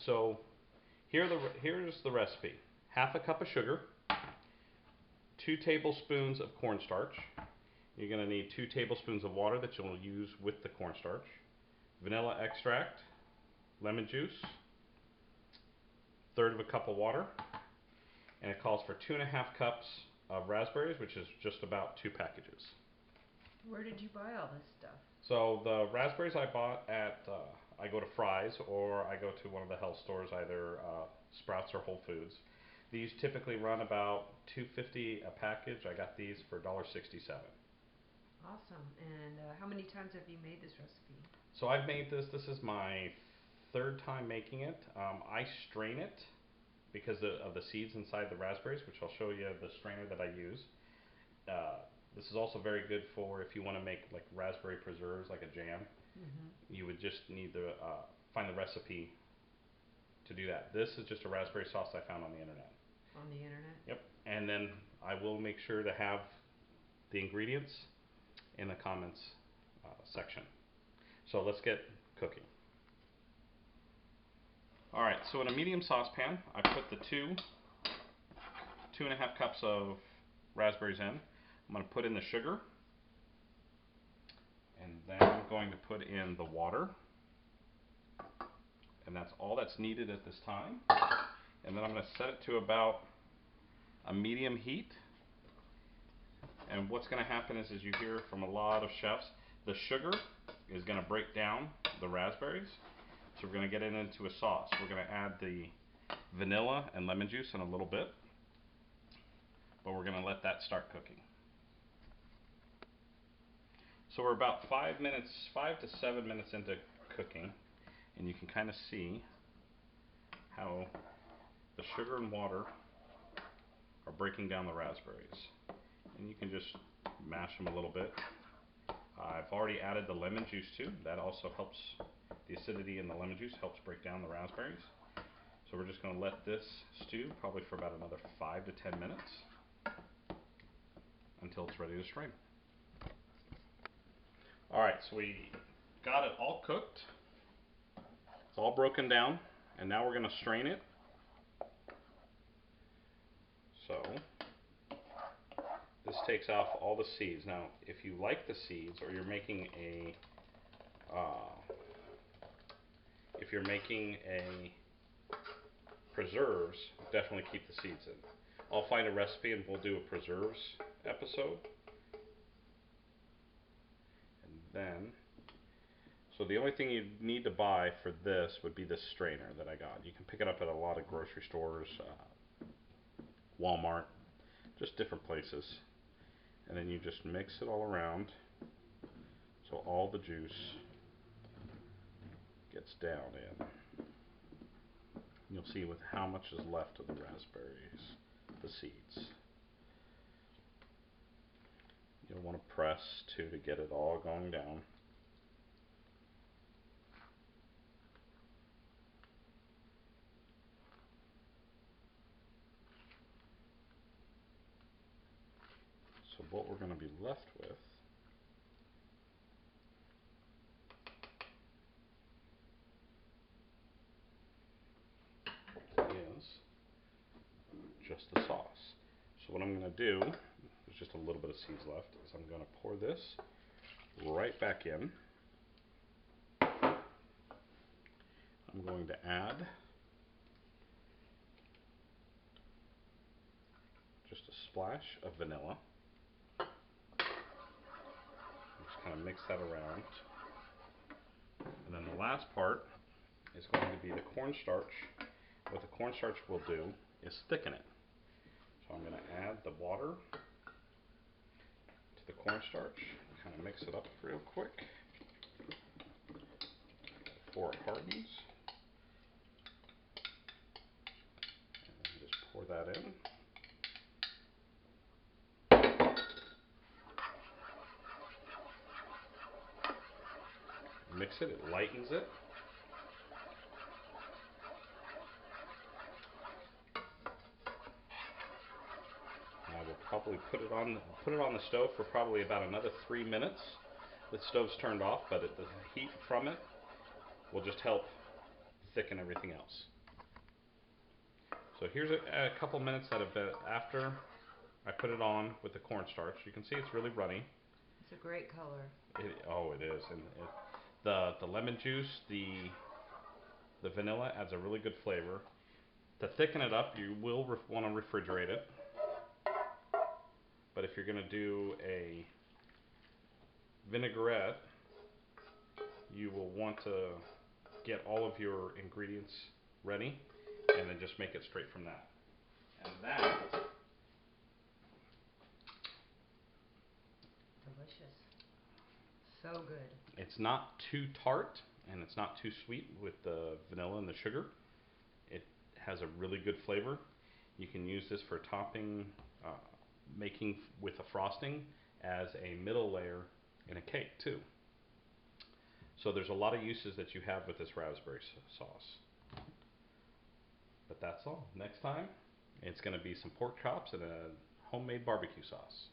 So here's the recipe. Half a cup of sugar, 2 tablespoons of cornstarch. You're going to need 2 tablespoons of water that you'll use with the cornstarch, vanilla extract, lemon juice, third of a cup of water, and it calls for 2.5 cups of raspberries, which is just about 2 packages. Where did you buy all this stuff? So the raspberries I bought at, I go to Fry's or I go to one of the health stores, either Sprouts or Whole Foods. These typically run about $2.50 a package. I got these for $1.67. Awesome. And how many times have you made this recipe? So I've made this. This is my third time making it. I strain it because of the seeds inside the raspberries, which I'll show you the strainer that I use. This is also very good for if you want to make like raspberry preserves, like a jam. You would just need to find the recipe to do that. This is just a raspberry sauce I found on the internet. On the internet? Yep. And then I will make sure to have the ingredients in the comments section. So let's get cooking. Alright, so in a medium saucepan, I put the 2.5 cups of raspberries in. I'm going to put in the sugar, and then I'm going to put in the water, and that's all that's needed at this time. And then I'm going to set it to about a medium heat. And what's going to happen is, as you hear from a lot of chefs, the sugar is going to break down the raspberries. So we're going to get it into a sauce. We're going to add the vanilla and lemon juice in a little bit, but we're going to let that start cooking. So we're about 5 to 7 minutes into cooking, and you can kind of see how the sugar and water are breaking down the raspberries. And you can just mash them a little bit. I've already added the lemon juice too. That also helps. The acidity in the lemon juice helps break down the raspberries. So we're just going to let this stew probably for about another 5 to 10 minutes until it's ready to strain. Alright, so we got it all cooked. It's all broken down, and now we're going to strain it. So this takes off all the seeds. Now, if you like the seeds, or you're making a preserves, definitely keep the seeds in. I'll find a recipe and we'll do a preserves episode. And then, so the only thing you need to buy for this would be this strainer that I got. You can pick it up at a lot of grocery stores, Walmart, just different places. And then you just mix it all around so all the juice gets down in. You'll see with how much is left of the raspberries, the seeds. You'll want to press too to get it all going down. So what we're going to be left with is just the sauce. So what I'm going to do, there's just a little bit of seeds left, is I'm going to pour this right back in. I'm going to add just a splash of vanilla. Just kind of mix that around. And then the last part is going to be the cornstarch. What the cornstarch will do is thicken it. So I'm going to add the water to the cornstarch, kind of mix it up real quick before it hardens. And then just pour that in. Mix it, it lightens it. I will probably put it on the stove for probably about another 3 minutes. The stove's turned off, but the heat from it will just help thicken everything else. So here's a couple minutes after I put it on with the cornstarch. You can see it's really runny. It's a great color. Oh, it is, and the lemon juice, the vanilla adds a really good flavor. To thicken it up, you will want to refrigerate it. But if you're going to do a vinaigrette, you will want to get all of your ingredients ready and then just make it straight from that. And that Delicious. So good. it's not too tart and it's not too sweet with the vanilla and the sugar. It has a really good flavor. You can use this for topping, making with a frosting as a middle layer in a cake too. So there's a lot of uses that you have with this raspberry sauce. But that's all. Next time, it's going to be some pork chops and a homemade barbecue sauce.